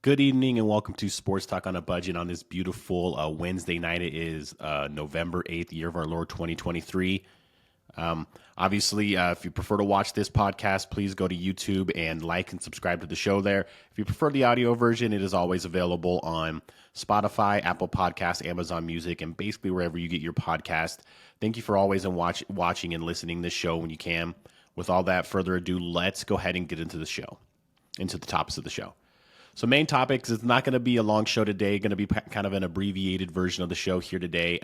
Good evening and welcome to Sports Talk on a Budget on this beautiful Wednesday night. It is November 8th, year of our Lord 2023. Obviously, if you prefer to watch this podcast, please go to YouTube and like and subscribe to the show there. If you prefer the audio version, it is always available on Spotify, Apple Podcasts, Amazon Music, and basically wherever you get your podcast. Thank you for always watching and listening to this show when you can. With all that further ado, let's go ahead and get into the show, into the topics of the show. So main topics, it's not going to be a long show today, going to be kind of an abbreviated version of the show here today.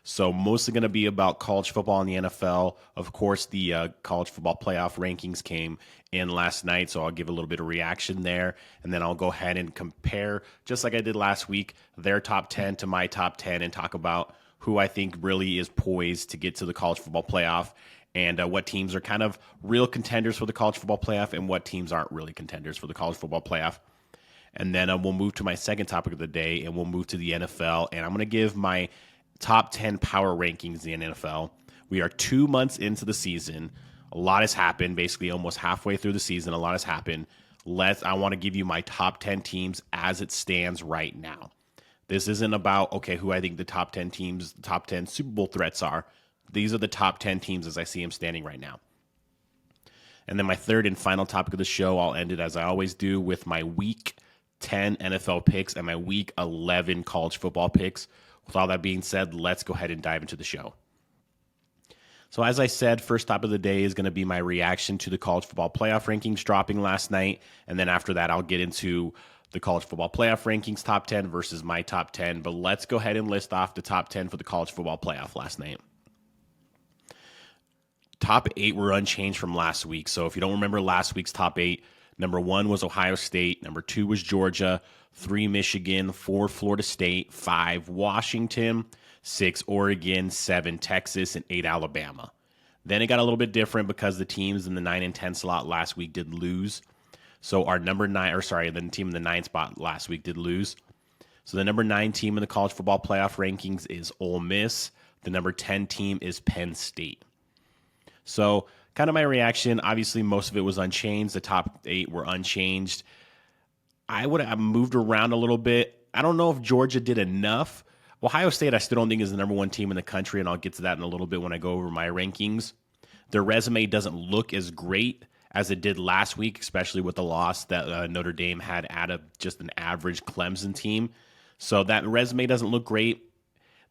So mostly going to be about college football and the NFL. Of course, the college football playoff rankings came in last night, so I'll give a little bit of reaction there. And then I'll go ahead and compare, just like I did last week, their top 10 to my top 10 and talk about who I think really is poised to get to the college football playoff and what teams are kind of real contenders for the college football playoff and what teams aren't really contenders for the college football playoff. And then we'll move to my second topic of the day, and we'll move to the NFL. And I'm going to give my top 10 power rankings in the NFL. We are 2 months into the season. A lot has happened, basically almost halfway through the season. A lot has happened. I want to give you my top 10 teams as it stands right now. This isn't about, okay, who I think the top 10 teams, the top 10 Super Bowl threats are. These are the top 10 teams as I see them standing right now. And then my third and final topic of the show, I'll end it as I always do with my week 10 NFL picks and my week 11 college football picks. With all that being said, let's go ahead and dive into the show. So as I said, first topic of the day is going to be my reaction to the college football playoff rankings dropping last night. And then after that, I'll get into the college football playoff rankings top 10 versus my top 10. But let's go ahead and list off the top 10 for the college football playoff last night. Top 8 were unchanged from last week. So if you don't remember last week's top 8, number 1 was Ohio State. Number 2 was Georgia. 3, Michigan. 4, Florida State. 5, Washington. 6, Oregon. 7, Texas. And 8, Alabama. Then it got a little bit different because the teams in the 9 and 10 slot last week did lose. So our the team in the 9 spot last week did lose. So the number 9 team in the college football playoff rankings is Ole Miss. The number 10 team is Penn State. So kind of my reaction, obviously most of it was unchanged. The top 8 were unchanged. I would have moved around a little bit. I don't know if Georgia did enough. Ohio State, I still don't think is the number 1 team in the country, and I'll get to that in a little bit when I go over my rankings. Their resume doesn't look as great as it did last week, especially with the loss that Notre Dame had at just an average Clemson team. So that resume doesn't look great.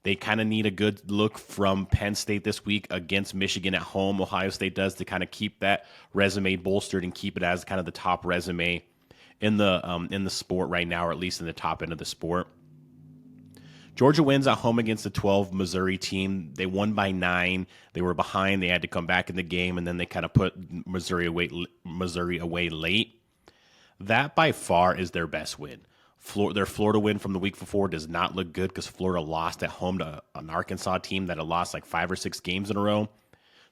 They kind of need a good look from Penn State this week against Michigan at home. Ohio State does to kind of keep that resume bolstered and keep it as kind of the top resume in the sport right now, or at least in the top end of the sport. Georgia wins at home against the 12 Missouri team. They won by 9. They were behind. They had to come back in the game, and then they kind of put Missouri away late. That by far is their best win. Their Florida win from the week before does not look good because Florida lost at home to an Arkansas team that had lost like 5 or 6 games in a row.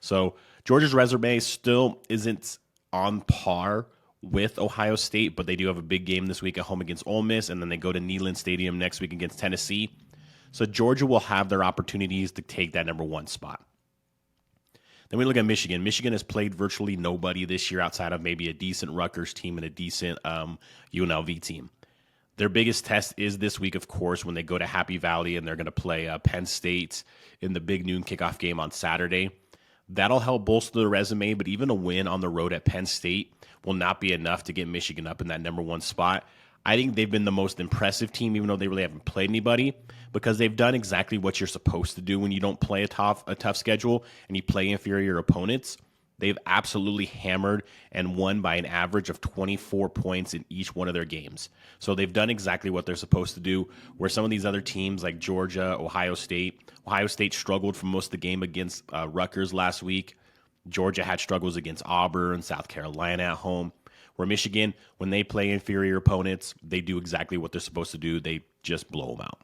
So Georgia's resume still isn't on par with Ohio State, but they do have a big game this week at home against Ole Miss, and then they go to Neyland Stadium next week against Tennessee. So Georgia will have their opportunities to take that number 1 spot. Then we look at Michigan. Michigan has played virtually nobody this year outside of maybe a decent Rutgers team and a decent UNLV team. Their biggest test is this week, of course, when they go to Happy Valley and they're going to play Penn State in the big noon kickoff game on Saturday. That'll help bolster the resume, but even a win on the road at Penn State will not be enough to get Michigan up in that number 1 spot. I think they've been the most impressive team, even though they really haven't played anybody, because they've done exactly what you're supposed to do when you don't play a tough schedule and you play inferior opponents. They've absolutely hammered and won by an average of 24 points in each one of their games. So they've done exactly what they're supposed to do, where some of these other teams like Georgia, Ohio State struggled for most of the game against Rutgers last week. Georgia had struggles against Auburn, South Carolina at home. Where Michigan, when they play inferior opponents, they do exactly what they're supposed to do. They just blow them out.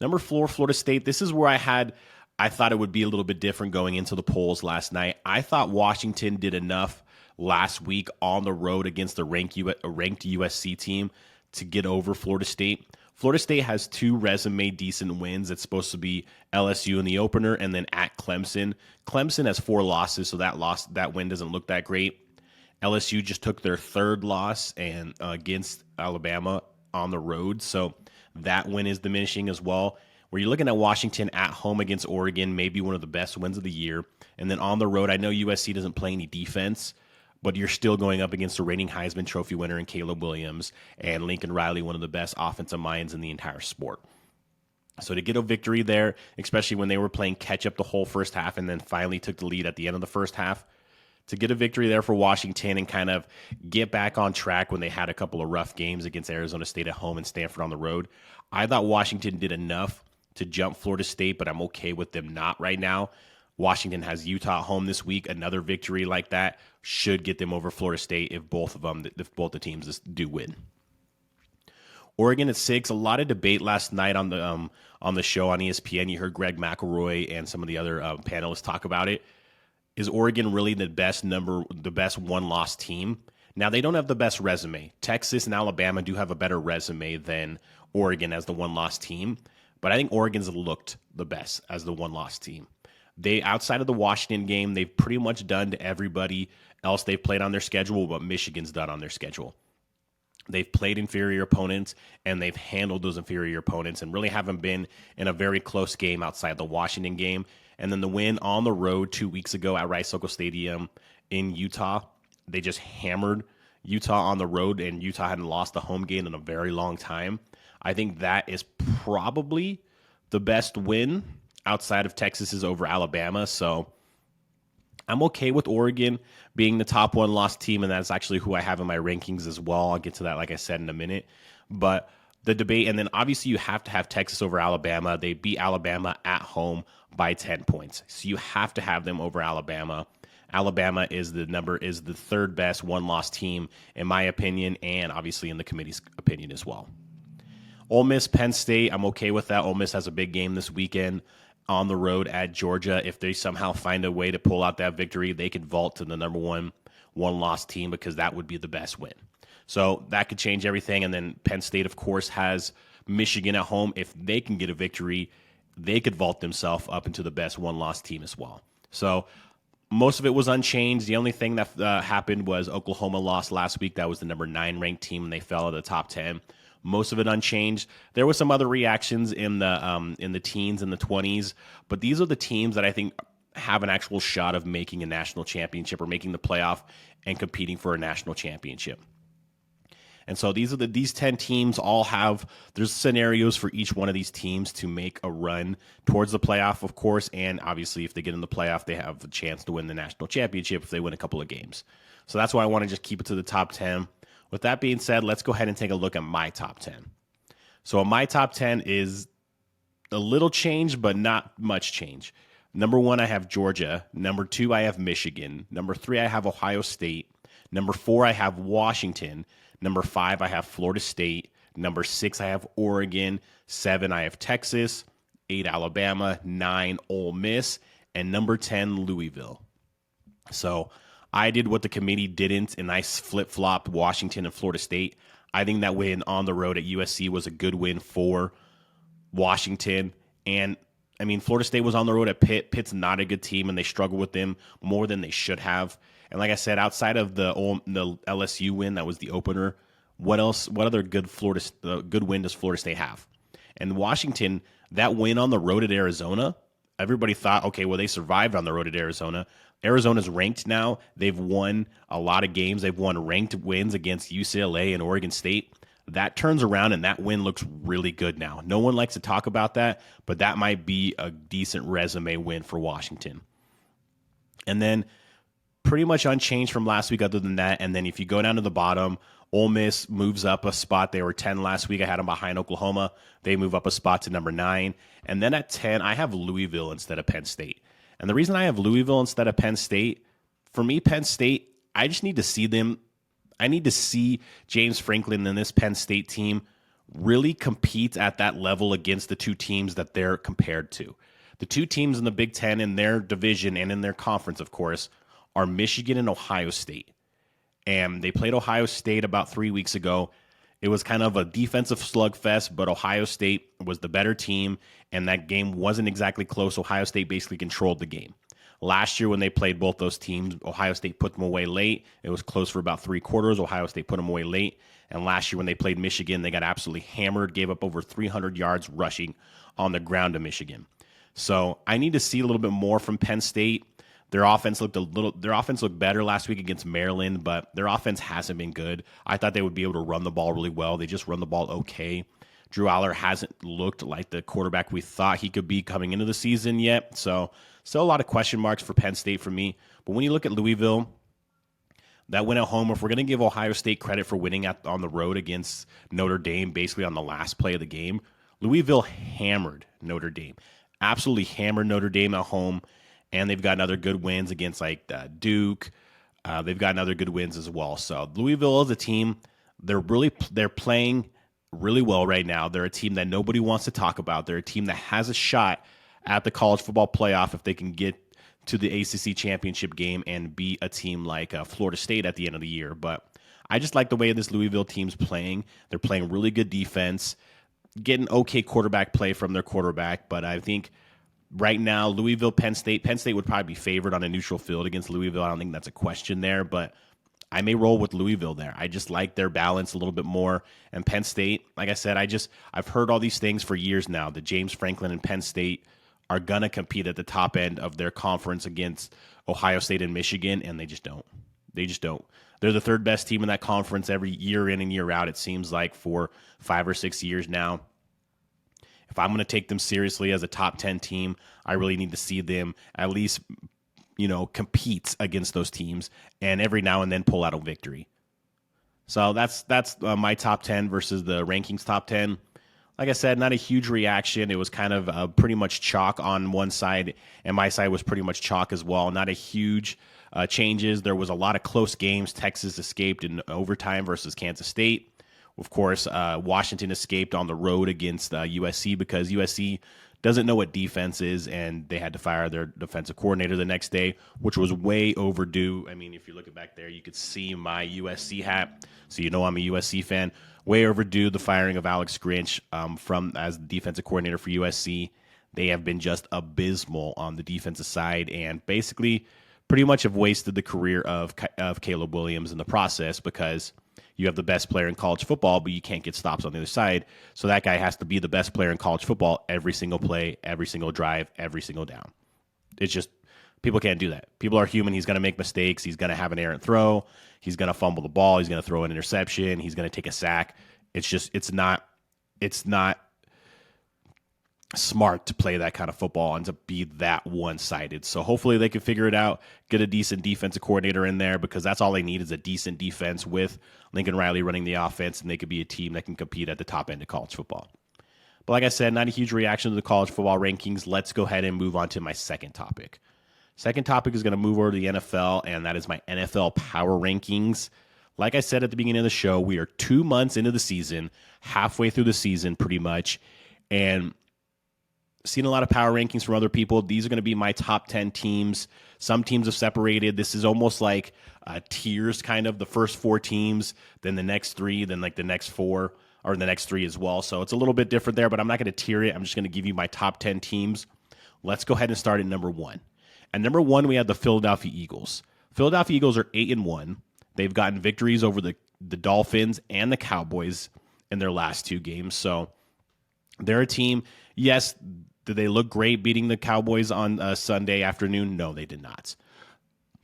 Number 4, Florida State. This is where I thought it would be a little bit different going into the polls last night. I thought Washington did enough last week on the road against a ranked USC team to get over Florida State. Florida State has 2 resume decent wins. It's supposed to be LSU in the opener and then at Clemson. Clemson has 4 losses, so that win doesn't look that great. LSU just took their third loss and against Alabama on the road, so that win is diminishing as well. Where you're looking at Washington at home against Oregon, maybe one of the best wins of the year, and then on the road, I know USC doesn't play any defense, but you're still going up against the reigning Heisman Trophy winner in Caleb Williams and Lincoln Riley, one of the best offensive minds in the entire sport. So to get a victory there, especially when they were playing catch up the whole first half and then finally took the lead at the end of the first half, to get a victory there for Washington and kind of get back on track when they had a couple of rough games against Arizona State at home and Stanford on the road, I thought Washington did enough to jump Florida State, but I'm okay with them not right now. Washington has Utah at home this week. Another victory like that should get them over Florida State if both the teams do win. Oregon at 6. A lot of debate last night on the show on ESPN. You heard Greg McElroy and some of the other panelists talk about it. Is Oregon really the best one-loss team? Now, they don't have the best resume. Texas and Alabama do have a better resume than Oregon as the one-loss team, but I think Oregon's looked the best as the one-loss team. They, outside of the Washington game, they've pretty much done to everybody else they've played on their schedule what Michigan's done on their schedule. They've played inferior opponents, and they've handled those inferior opponents and really haven't been in a very close game outside the Washington game. And then the win on the road 2 weeks ago at Rice-Eccles Stadium in Utah, they just hammered Utah on the road, and Utah hadn't lost a home game in a very long time. I think that is probably the best win outside of Texas's over Alabama. So I'm okay with Oregon being the top one-loss team, and that's actually who I have in my rankings as well. I'll get to that, like I said, in a minute. But the debate, and then obviously you have to have Texas over Alabama. They beat Alabama at home by 10 points. So you have to have them over Alabama. Alabama is the third best one-loss team, in my opinion, and obviously in the committee's opinion as well. Ole Miss, Penn State, I'm okay with that. Ole Miss has a big game this weekend on the road at Georgia. If they somehow find a way to pull out that victory, they could vault to the number one-loss team, because that would be the best win. So that could change everything. And then Penn State, of course, has Michigan at home. If they can get a victory, they could vault themselves up into the best one-loss team as well. So most of it was unchanged. The only thing that happened was Oklahoma lost last week. That was the number 9 ranked team, and they fell out of the top 10. Most of it unchanged. There was some other reactions in the teens and the 20s, but these are the teams that I think have an actual shot of making a national championship or making the playoff and competing for a national championship. And so these 10 teams all have, there's scenarios for each one of these teams to make a run towards the playoff, of course, and obviously if they get in the playoff, they have a chance to win the national championship if they win a couple of games. So that's why I want to just keep it to the top 10. With that being said, let's go ahead and take a look at my top 10. So my top 10 is a little change, but not much change. Number 1, I have Georgia. Number 2, I have Michigan. Number 3, I have Ohio State. Number 4, I have Washington. Number 5, I have Florida State. Number 6, I have Oregon. 7, I have Texas. 8, Alabama. 9, Ole Miss. And number 10, Louisville. So I did what the committee didn't, and I flip-flopped Washington and Florida State. I think that win on the road at USC was a good win for Washington. And, I mean, Florida State was on the road at Pitt. Pitt's not a good team, and they struggled with them more than they should have. And like I said, outside of the LSU win, that was the opener, what other good win does Florida State have? And Washington, that win on the road at Arizona, everybody thought, okay, well, they survived on the road at Arizona. Arizona's ranked now. They've won a lot of games. They've won ranked wins against UCLA and Oregon State. That turns around, and that win looks really good now. No one likes to talk about that, but that might be a decent resume win for Washington. And then pretty much unchanged from last week other than that. And then if you go down to the bottom, Ole Miss moves up a spot. They were 10 last week. I had them behind Oklahoma. They move up a spot to number 9. And then at 10, I have Louisville instead of Penn State. And the reason I have Louisville instead of Penn State, for me, Penn State, I just need to see them. I need to see James Franklin and this Penn State team really compete at that level against the two teams that they're compared to. The two teams in the Big Ten in their division and in their conference, of course, are Michigan and Ohio State. And they played Ohio State about 3 weeks ago. It was kind of a defensive slugfest, but Ohio State was the better team, and that game wasn't exactly close. Ohio State basically controlled the game. Last year when they played both those teams, Ohio State put them away late. It was close for about 3 quarters. Ohio State put them away late. And last year when they played Michigan, they got absolutely hammered, gave up over 300 yards rushing on the ground to Michigan. So I need to see a little bit more from Penn State. Their offense looked better last week against Maryland, but their offense hasn't been good. I thought they would be able to run the ball really well. They just run the ball okay. Drew Aller hasn't looked like the quarterback we thought he could be coming into the season yet. So still a lot of question marks for Penn State for me. But when you look at Louisville, that win at home, if we're going to give Ohio State credit for winning on the road against Notre Dame, basically on the last play of the game, Louisville hammered Notre Dame. Absolutely hammered Notre Dame at home. And they've gotten other good wins against like Duke. They've gotten other good wins as well. So Louisville is a team. They're playing really well right now. They're a team that nobody wants to talk about. They're a team that has a shot at the college football playoff if they can get to the ACC championship game and beat a team like Florida State at the end of the year. But I just like the way this Louisville team's playing. They're playing really good defense, getting okay quarterback play from their quarterback. But I think right now, Louisville, Penn State would probably be favored on a neutral field against Louisville. I don't think that's a question there, but I may roll with Louisville there. I just like their balance a little bit more. And Penn State, like I said, I've heard all these things for years now that James Franklin and Penn State are going to compete at the top end of their conference against Ohio State and Michigan, and they just don't. They just don't. They're the third best team in that conference every year in and year out, it seems like, for 5 or 6 years now. If I'm going to take them seriously as a top 10 team, I really need to see them at least, compete against those teams and every now and then pull out a victory. So that's my top 10 versus the rankings top 10. Like I said, not a huge reaction. It was kind of pretty much chalk on one side, and my side was pretty much chalk as well. Not a huge changes. There was a lot of close games. Texas escaped in overtime versus Kansas State. Of course, Washington escaped on the road against USC because USC doesn't know what defense is, and they had to fire their defensive coordinator the next day, which was way overdue. I mean, if you're looking back there, you could see my USC hat, so you know I'm a USC fan. Way overdue, the firing of Alex Grinch as the defensive coordinator for USC. They have been just abysmal on the defensive side and basically pretty much have wasted the career of Caleb Williams in the process because you have the best player in college football, but you can't get stops on the other side. So that guy has to be the best player in college football every single play, every single drive, every single down. It's just, people can't do that. People are human. He's going to make mistakes. He's going to have an errant throw. He's going to fumble the ball. He's going to throw an interception. He's going to take a sack. It's not smart to play that kind of football and to be that one-sided. So hopefully they can figure it out, get a decent defensive coordinator in there, because that's all they need is a decent defense with Lincoln Riley running the offense, and they could be a team that can compete at the top end of college football. But like I said, not a huge reaction to the college football rankings. Let's go ahead and move on to my second topic. Second topic is going to move over to the NFL, and that is my NFL power rankings. Like I said at the beginning of the show, we are 2 months into the season, halfway through the season pretty much, and seen a lot of power rankings from other people. These are going to be my top 10 teams. Some teams have separated. This is almost like tiers, kind of the first 4 teams, then the next 3, then like the next 4, or the next 3 as well. So it's a little bit different there, but I'm not going to tier it. I'm just going to give you my top 10 teams. Let's go ahead and start at number 1. At number 1, we have the Philadelphia Eagles. Philadelphia Eagles are 8-1. They've gotten victories over the Dolphins and the Cowboys in their last 2 games. So they're a team. Yes, did they look great beating the Cowboys on Sunday afternoon? No, they did not.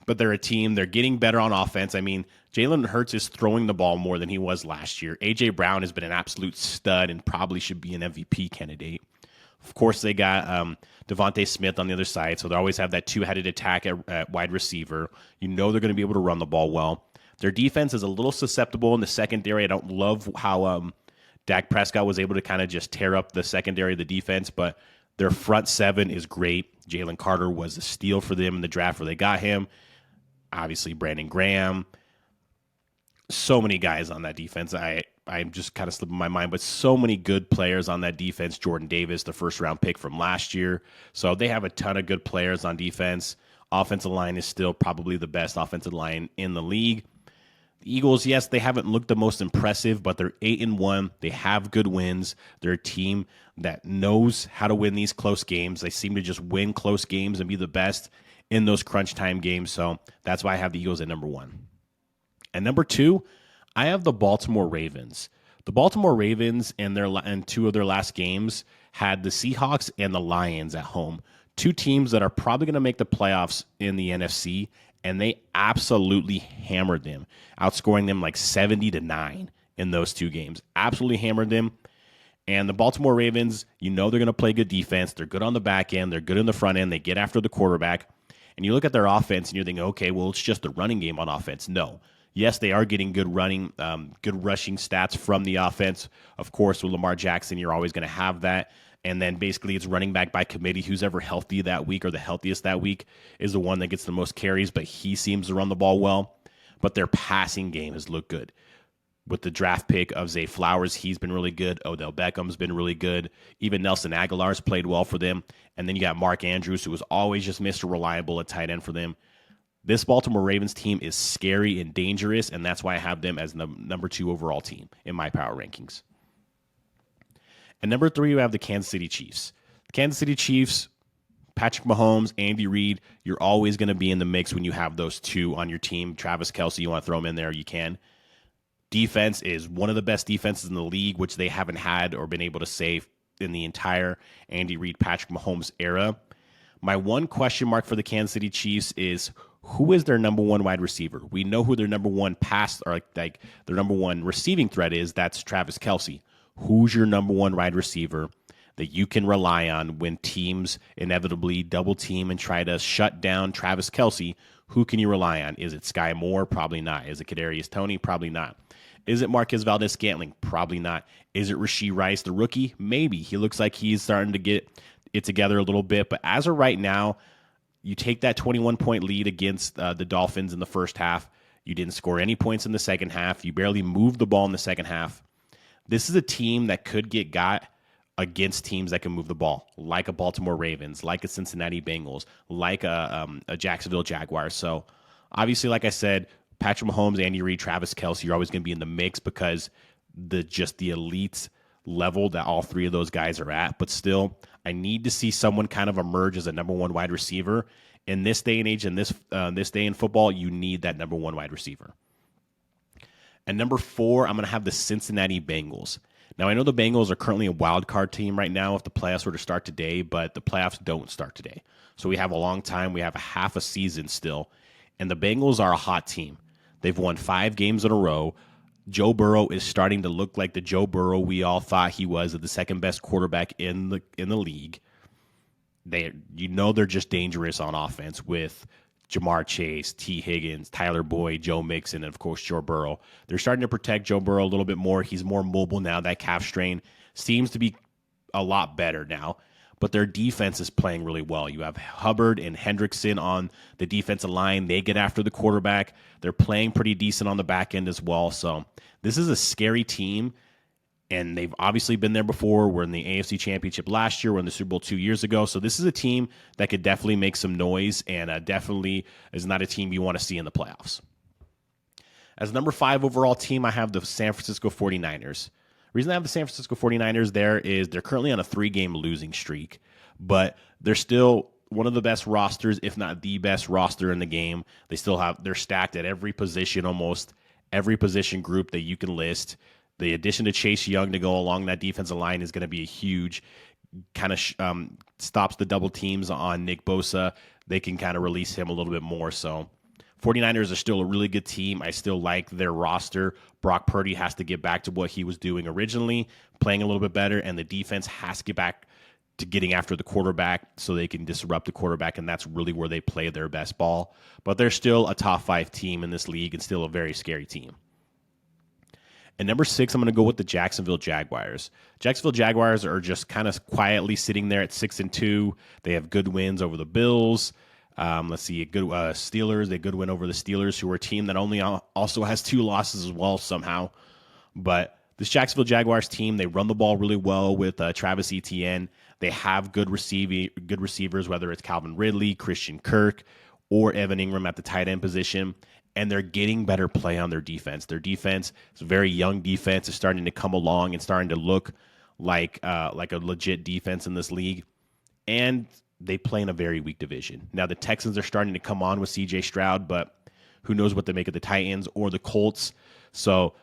But they're a team. They're getting better on offense. I mean, Jalen Hurts is throwing the ball more than he was last year. A.J. Brown has been an absolute stud and probably should be an MVP candidate. Of course, they got Devontae Smith on the other side, so they always have that 2-headed attack at wide receiver. You know they're going to be able to run the ball well. Their defense is a little susceptible in the secondary. I don't love how Dak Prescott was able to kind of just tear up the secondary of the defense, but their front 7 is great. Jalen Carter was a steal for them in the draft where they got him. Obviously, Brandon Graham. So many guys on that defense. I'm just kind of slipping my mind, but so many good players on that defense. Jordan Davis, the first-round pick from last year. So they have a ton of good players on defense. Offensive line is still probably the best offensive line in the league. The Eagles, yes, they haven't looked the most impressive, but they're 8-1. They have good wins. They're a team that knows how to win these close games. They seem to just win close games and be the best in those crunch time games. So that's why I have the Eagles at number 1. And number 2, I have the Baltimore Ravens. The Baltimore Ravens and 2 of their last games had the Seahawks and the Lions at home. 2 teams that are probably going to make the playoffs in the NFC, and they absolutely hammered them, outscoring them like 70-9 in those 2 games. Absolutely hammered them. And the Baltimore Ravens, they're going to play good defense. They're good on the back end. They're good in the front end. They get after the quarterback. And you look at their offense, and you're thinking, okay, well, it's just the running game on offense. No. Yes, they are getting good rushing stats from the offense. Of course, with Lamar Jackson, you're always going to have that. And then basically it's running back by committee. Who's ever healthy that week or the healthiest that week is the one that gets the most carries, but he seems to run the ball well. But their passing game has looked good. With the draft pick of Zay Flowers, he's been really good. Odell Beckham's been really good. Even Nelson Aguilar's played well for them. And then you got Mark Andrews, who was always just Mr. Reliable at tight end for them. This Baltimore Ravens team is scary and dangerous, and that's why I have them as the number 2 overall team in my power rankings. And number 3, we have the Kansas City Chiefs. The Kansas City Chiefs, Patrick Mahomes, Andy Reid, you're always going to be in the mix when you have those 2 on your team. Travis Kelce, you want to throw him in there, you can. Defense is one of the best defenses in the league, which they haven't had or been able to say in the entire Andy Reid, Patrick Mahomes era. My one question mark for the Kansas City Chiefs is, who is their number 1 wide receiver? We know who their number 1 pass or like their number 1 receiving threat is. That's Travis Kelce. Who's your number 1 wide receiver that you can rely on when teams inevitably double team and try to shut down Travis Kelce? Who can you rely on? Is it Sky Moore? Probably not. Is it Kadarius Toney? Probably not. Is it Marquez Valdez-Scantling? Probably not. Is it Rashee Rice, the rookie? Maybe. He looks like he's starting to get it together a little bit. But as of right now, you take that 21-point lead against the Dolphins in the first half. You didn't score any points in the second half. You barely moved the ball in the second half. This is a team that could get got against teams that can move the ball, like a Baltimore Ravens, like a Cincinnati Bengals, like a Jacksonville Jaguars. So obviously, like I said, Patrick Mahomes, Andy Reid, Travis Kelce, you're always going to be in the mix because the elite level that all 3 of those guys are at. But still, I need to see someone kind of emerge as a number 1 wide receiver. In this day and age, in this day in football, you need that number 1 wide receiver. And number 4, I'm going to have the Cincinnati Bengals. Now, I know the Bengals are currently a wild card team right now if the playoffs were to start today, but the playoffs don't start today. So we have a long time. We have a half a season still. And the Bengals are a hot team. They've won 5 games in a row. Joe Burrow is starting to look like the Joe Burrow we all thought he was, the second best quarterback in the league. They're just dangerous on offense with Jamar Chase, T. Higgins, Tyler Boyd, Joe Mixon, and of course Joe Burrow. They're starting to protect Joe Burrow a little bit more. He's more mobile now. That calf strain seems to be a lot better now. But their defense is playing really well. You have Hubbard and Hendrickson on the defensive line. They get after the quarterback. They're playing pretty decent on the back end as well. So this is a scary team, and they've obviously been there before. We're in the AFC Championship last year. We're in the Super Bowl 2 years ago. So this is a team that could definitely make some noise and definitely is not a team you want to see in the playoffs. As number 5 overall team, I have the San Francisco 49ers. The reason I have the San Francisco 49ers there is they're currently on a 3-game losing streak, but they're still one of the best rosters, if not the best roster in the game. They're stacked at every position, almost every position group that you can list. The addition to Chase Young to go along that defensive line is going to be a huge kind of stops the double teams on Nick Bosa. They can kind of release him a little bit more. So 49ers are still a really good team. I still like their roster. Brock Purdy has to get back to what he was doing originally, playing a little bit better, and the defense has to get back to getting after the quarterback so they can disrupt the quarterback, and that's really where they play their best ball. But they're still a top 5 team in this league and still a very scary team. And number 6, I'm going to go with the Jacksonville Jaguars. Jacksonville Jaguars are just kind of quietly sitting there at 6-2. They have good wins over the Bills. Let's see, a good Steelers. They good win over the Steelers, who are a team that only also has 2 losses as well somehow. But this Jacksonville Jaguars team, they run the ball really well with Travis Etienne. They have good receivers, whether it's Calvin Ridley, Christian Kirk, or Evan Ingram at the tight end position. And they're getting better play on their defense. Their defense is a very young defense. Is starting to come along and starting to look like a legit defense in this league. And they play in a very weak division. Now, the Texans are starting to come on with C.J. Stroud, but who knows what they make of the Titans or the Colts. So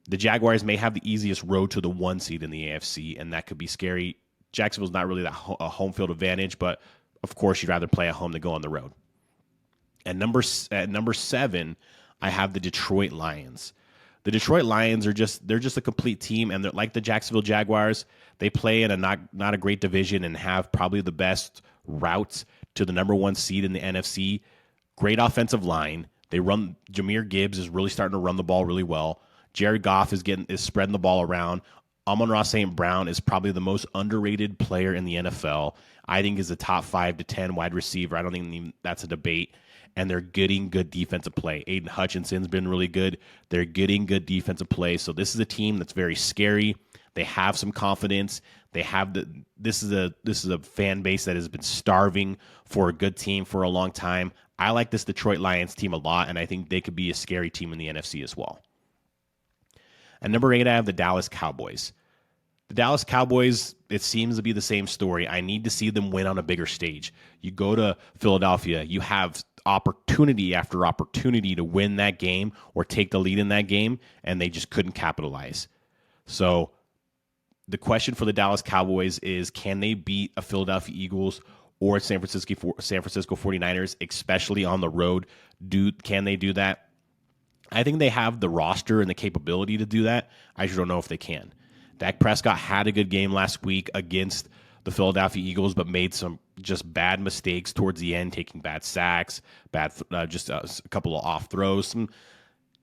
the Jaguars may have the easiest road to the 1 seed in the AFC, and that could be scary. Jacksonville's not really a home field advantage, but of course you'd rather play at home than go on the road. At number 7, I have the Detroit Lions. The Detroit Lions they're just a complete team, and they're like the Jacksonville Jaguars. They play in a not a great division and have probably the best route to the number 1 seed in the NFC. Great offensive line. Jahmyr Gibbs is really starting to run the ball really well. Jared Goff is spreading the ball around. Amon-Ra St. Brown is probably the most underrated player in the NFL. I think is a top 5 to 10 wide receiver. I don't think that's a debate. And they're getting good defensive play. Aiden Hutchinson's been really good. They're getting good defensive play. So this is a team that's very scary. They have some confidence. This is a fan base that has been starving for a good team for a long time. I like this Detroit Lions team a lot, and I think they could be a scary team in the NFC as well. At number 8, I have the Dallas Cowboys. The Dallas Cowboys, it seems to be the same story. I need to see them win on a bigger stage. You go to Philadelphia, you have opportunity after opportunity to win that game or take the lead in that game, and they just couldn't capitalize. So the question for the Dallas Cowboys is, can they beat a Philadelphia Eagles or San Francisco 49ers, especially on the road? Can they do that? I think they have the roster and the capability to do that. I just don't know if they can. Dak Prescott had a good game last week against the Philadelphia Eagles, but made some just bad mistakes towards the end, taking bad sacks, just a couple of off throws, some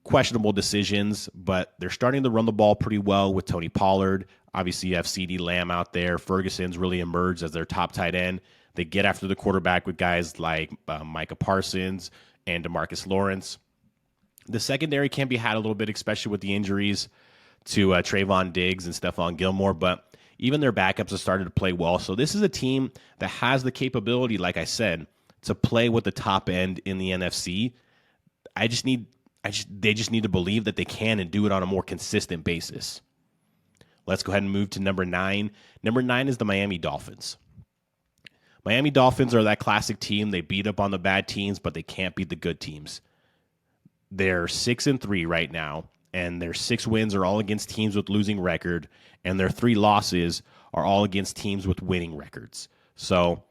questionable decisions, but they're starting to run the ball pretty well with Tony Pollard. Obviously, you have CeeDee Lamb out there. Ferguson's really emerged as their top tight end. They get after the quarterback with guys like Micah Parsons and DeMarcus Lawrence. The secondary can be had a little bit, especially with the injuries to Trayvon Diggs and Stephon Gilmore, but even their backups have started to play well. So this is a team that has the capability, like I said, to play with the top end in the NFC. They just need to believe that they can and do it on a more consistent basis. Let's go ahead and move to number 9. Number 9 is the Miami Dolphins. Miami Dolphins are that classic team. They beat up on the bad teams, but they can't beat the good teams. They're 6-3 right now, and their 6 wins are all against teams with losing record, and their 3 losses are all against teams with winning records. So,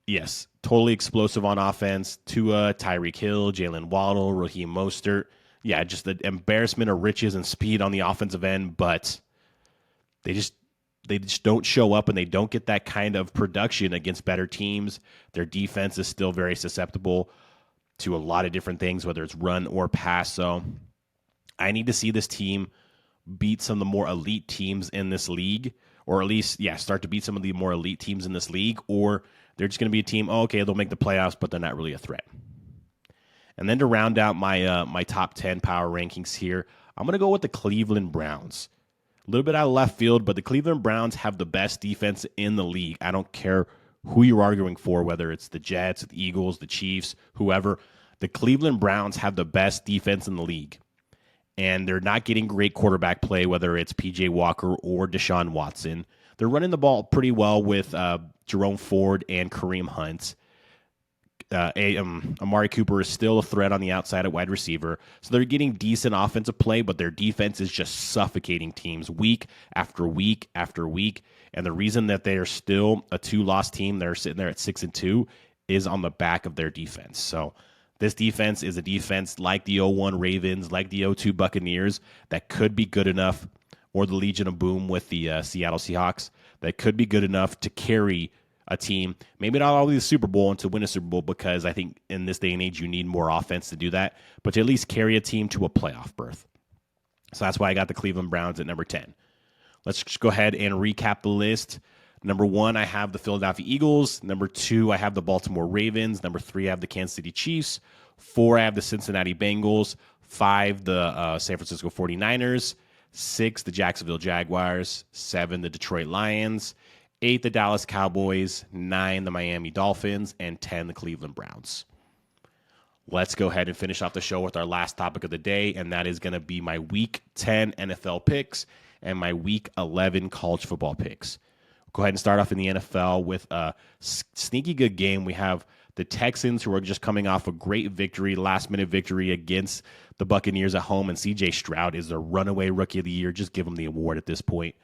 yes, totally explosive on offense. Tua, Tyreek Hill, Jalen Waddle, Raheem Mostert. Yeah, just the embarrassment of riches and speed on the offensive end, but they just don't show up, and they don't get that kind of production against better teams. Their defense is still very susceptible to a lot of different things, whether it's run or pass. So I need to see this team beat some of the more elite teams in this league, or at least, start to beat some of the more elite teams in this league, or they're just going to be a team, they'll make the playoffs, but they're not really a threat. And then to round out my top 10 power rankings here, I'm going to go with the Cleveland Browns. A little bit out of left field, but the Cleveland Browns have the best defense in the league. I don't care who you're arguing for, whether it's the Jets, the Eagles, the Chiefs, whoever. The Cleveland Browns have the best defense in the league. And they're not getting great quarterback play, whether it's P.J. Walker or Deshaun Watson. They're running the ball pretty well with Jerome Ford and Kareem Hunt. Amari Cooper is still a threat on the outside at wide receiver. So they're getting decent offensive play, but their defense is just suffocating teams week after week after week. And the reason that they are still a 2-loss team, they're sitting there at 6-2, is on the back of their defense. So this defense is a defense like the 0-1 Ravens, like the 0-2 Buccaneers, that could be good enough, or the Legion of Boom with the Seattle Seahawks, that could be good enough to carry a team, maybe not always the Super Bowl, and to win a Super Bowl, because I think in this day and age you need more offense to do that, but to at least carry a team to a playoff berth. So that's why I got the Cleveland Browns at number 10. Let's just go ahead and recap the list. Number 1, I have the Philadelphia Eagles. Number 2, I have the Baltimore Ravens. Number 3, I have the Kansas City Chiefs. 4, I have the Cincinnati Bengals. 5, the San Francisco 49ers. 6, the Jacksonville Jaguars. 7, the Detroit Lions. 8, the Dallas Cowboys. 9, the Miami Dolphins. And 10, the Cleveland Browns. Let's go ahead and finish off the show with our last topic of the day, and that is going to be my Week 10 NFL picks and my Week 11 college football picks. Go ahead and start off in the NFL with a sneaky good game. We have the Texans, who are just coming off a great victory, last-minute victory against the Buccaneers at home, and C.J. Stroud is the runaway Rookie of the Year. Just give him the award at this point.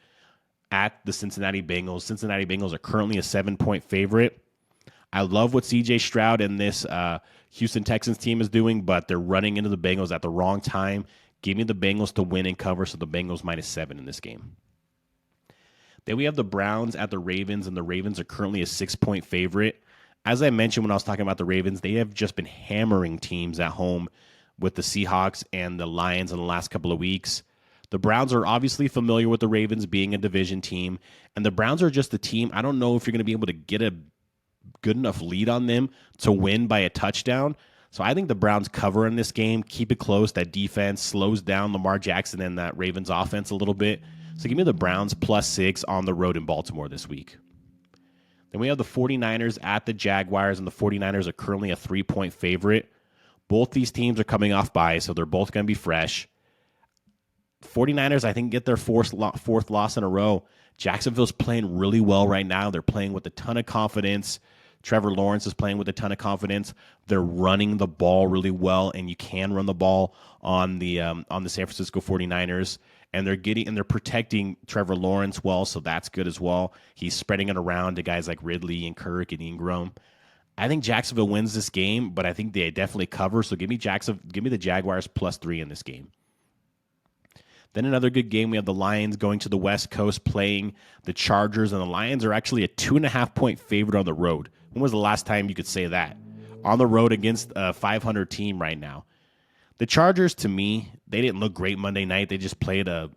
At the Cincinnati Bengals. Cincinnati Bengals are currently a 7-point favorite. I love what C.J. Stroud and this Houston Texans team is doing, but they're running into the Bengals at the wrong time. Give me the Bengals to win and cover, so the Bengals -7 in this game. Then we have the Browns at the Ravens, and the Ravens are currently a 6-point favorite. As I mentioned when I was talking about the Ravens, they have just been hammering teams at home with the Seahawks and the Lions in the last couple of weeks. The Browns are obviously familiar with the Ravens being a division team, and the Browns are just a team. I don't know if you're going to be able to get a good enough lead on them to win by a touchdown. So I think the Browns cover in this game, keep it close. That defense slows down Lamar Jackson and that Ravens offense a little bit. So give me the Browns +6 on the road in Baltimore this week. Then we have the 49ers at the Jaguars, and the 49ers are currently a 3-point favorite. Both these teams are coming off bye, so they're both going to be fresh. 49ers, I think, get their fourth loss in a row. Jacksonville's playing really well right now. They're playing with a ton of confidence. Trevor Lawrence is playing with a ton of confidence. They're running the ball really well, and you can run the ball on the San Francisco 49ers. And they're protecting Trevor Lawrence well, so that's good as well. He's spreading it around to guys like Ridley and Kirk and Ingram. I think Jacksonville wins this game, but I think they definitely cover. So give me the Jaguars +3 in this game. Then another good game, we have the Lions going to the West Coast playing the Chargers, and the Lions are actually a 2.5-point favorite on the road. When was the last time you could say that? On the road against a 500 team right now. The Chargers, to me, they didn't look great Monday night. They just played a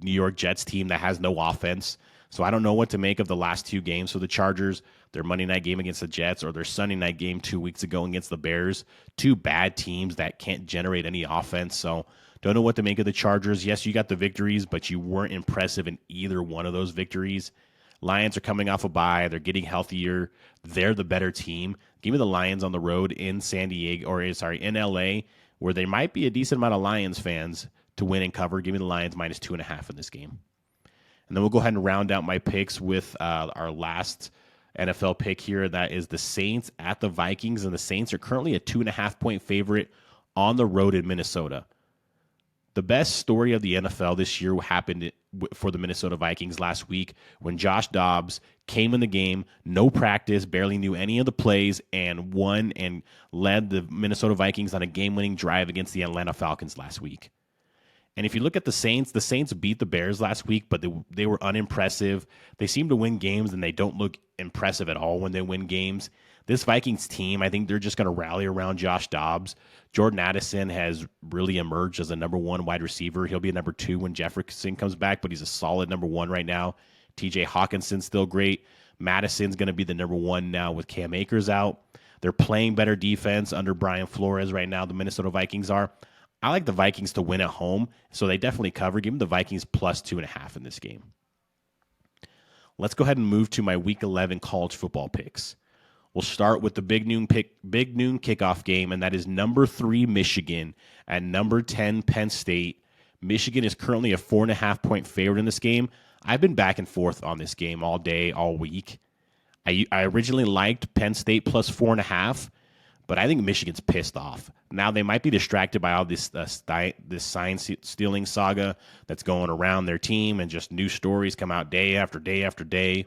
New York Jets team that has no offense. So I don't know what to make of the last two games for the Chargers. Their Monday night game against the Jets or their Sunday night game 2 weeks ago against the Bears. Two bad teams that can't generate any offense. So don't know what to make of the Chargers. Yes, you got the victories, but you weren't impressive in either one of those victories. Lions are coming off a bye. They're getting healthier. They're the better team. Give me the Lions on the road in in LA, where there might be a decent amount of Lions fans to win and cover. Give me the Lions -2.5 in this game. And then we'll go ahead and round out my picks with our last NFL pick here. That is the Saints at the Vikings, and the Saints are currently a 2.5-point favorite on the road in Minnesota. The best story of the NFL this year happened for the Minnesota Vikings last week when Josh Dobbs came in the game, no practice, barely knew any of the plays, and won and led the Minnesota Vikings on a game-winning drive against the Atlanta Falcons last week. And if you look at the Saints beat the Bears last week, but they were unimpressive. They seem to win games, and they don't look impressive at all when they win games. This Vikings team, I think they're just going to rally around Josh Dobbs. Jordan Addison has really emerged as a number one wide receiver. He'll be a number 2 when Jefferson comes back, but he's a solid number 1 right now. TJ Hawkinson's still great. Madison's going to be the number 1 now with Cam Akers out. They're playing better defense under Brian Flores right now, the Minnesota Vikings are. I like the Vikings to win at home, so they definitely cover. Give me the Vikings +2.5 in this game. Let's go ahead and move to my Week 11 college football picks. We'll start with the big noon kickoff game, and that is number 3 Michigan at number 10 Penn State. Michigan is currently a 4.5-point favorite in this game. I've been back and forth on this game all day, all week. I originally liked Penn State +4.5, but I think Michigan's pissed off. Now they might be distracted by all this sign stealing saga that's going around their team, and just new stories come out day after day after day.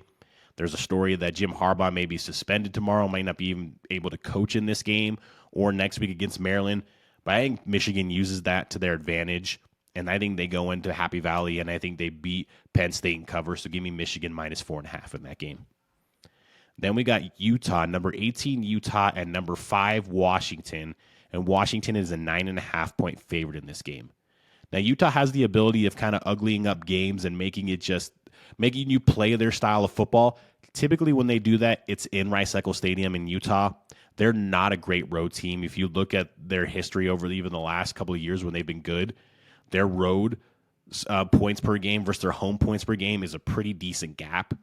There's a story that Jim Harbaugh may be suspended tomorrow, might not be even able to coach in this game or next week against Maryland. But I think Michigan uses that to their advantage, and I think they go into Happy Valley, and I think they beat Penn State and cover. So give me Michigan -4.5 in that game. Then we got Utah, number 18 Utah, and number 5 Washington. And Washington is a 9.5-point favorite in this game. Now, Utah has the ability of kind of uglying up games and making you play their style of football. Typically, when they do that, it's in Rice-Eccles Stadium in Utah. They're not a great road team. If you look at their history over even the last couple of years when they've been good, their road points per game versus their home points per game is a pretty decent gap.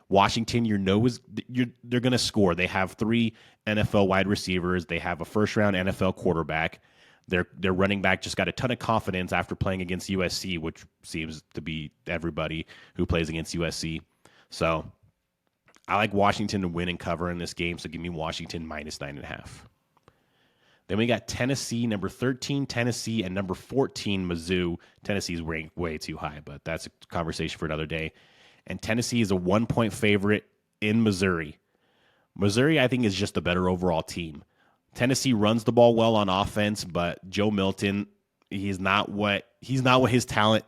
Washington, they're going to score. They have 3 NFL wide receivers. They have a first-round NFL quarterback. Their running back just got a ton of confidence after playing against USC, which seems to be everybody who plays against USC. So I like Washington to win and cover in this game, so give me Washington minus 9.5. Then we got Tennessee, number 13, Tennessee, and number 14, Mizzou. Tennessee's ranked way too high, but that's a conversation for another day. And Tennessee is a 1-point favorite in Missouri. Missouri, I think, is just a better overall team. Tennessee runs the ball well on offense, but Joe Milton, he's not what his talent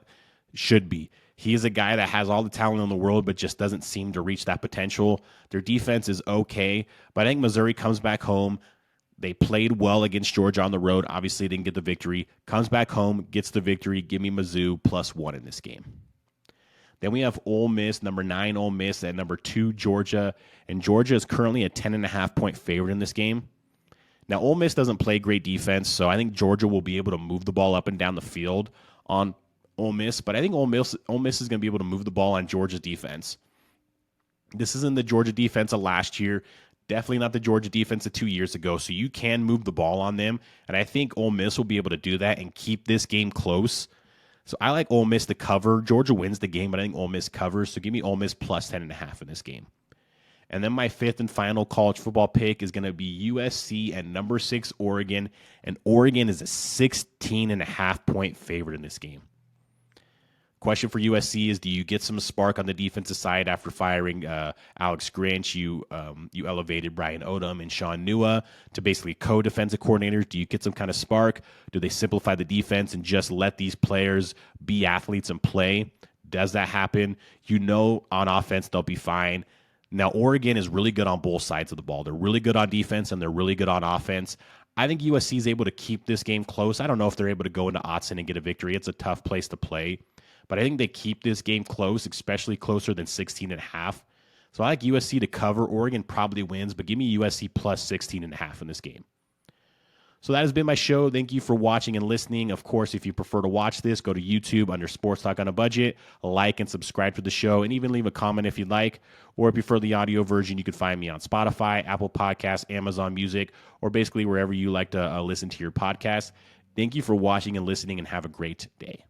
should be. He is a guy that has all the talent in the world, but just doesn't seem to reach that potential. Their defense is okay, but I think Missouri comes back home. They played well against Georgia on the road. Obviously, didn't get the victory. Comes back home, gets the victory. Give me Mizzou +1 in this game. Then we have Ole Miss, number 9 Ole Miss, and number 2 Georgia. And Georgia is currently a 10.5-point favorite in this game. Now, Ole Miss doesn't play great defense, so I think Georgia will be able to move the ball up and down the field on Ole Miss. But I think Ole Miss is going to be able to move the ball on Georgia's defense. This isn't the Georgia defense of last year. Definitely not the Georgia defense of 2 years ago, so you can move the ball on them, and I think Ole Miss will be able to do that and keep this game close. So I like Ole Miss to cover. Georgia wins the game, but I think Ole Miss covers, so give me Ole Miss +10.5 in this game. And then my fifth and final college football pick is going to be USC and number 6 Oregon, and Oregon is a 16.5-point favorite in this game. Question for USC is, do you get some spark on the defensive side after firing Alex Grinch? You elevated Brian Odom and Sean Nua to basically co-defensive coordinators. Do you get some kind of spark? Do they simplify the defense and just let these players be athletes and play? Does that happen? You know, on offense, they'll be fine. Now, Oregon is really good on both sides of the ball. They're really good on defense, and they're really good on offense. I think USC is able to keep this game close. I don't know if they're able to go into Autzen and get a victory. It's a tough place to play. But I think they keep this game close, especially closer than 16.5. So I like USC to cover. Oregon probably wins, but give me USC +16.5 in this game. So that has been my show. Thank you for watching and listening. Of course, if you prefer to watch this, go to YouTube under Sports Talk on a Budget, like and subscribe to the show, and even leave a comment if you'd like. Or if you prefer the audio version, you can find me on Spotify, Apple Podcasts, Amazon Music, or basically wherever you like to listen to your podcast. Thank you for watching and listening, and have a great day.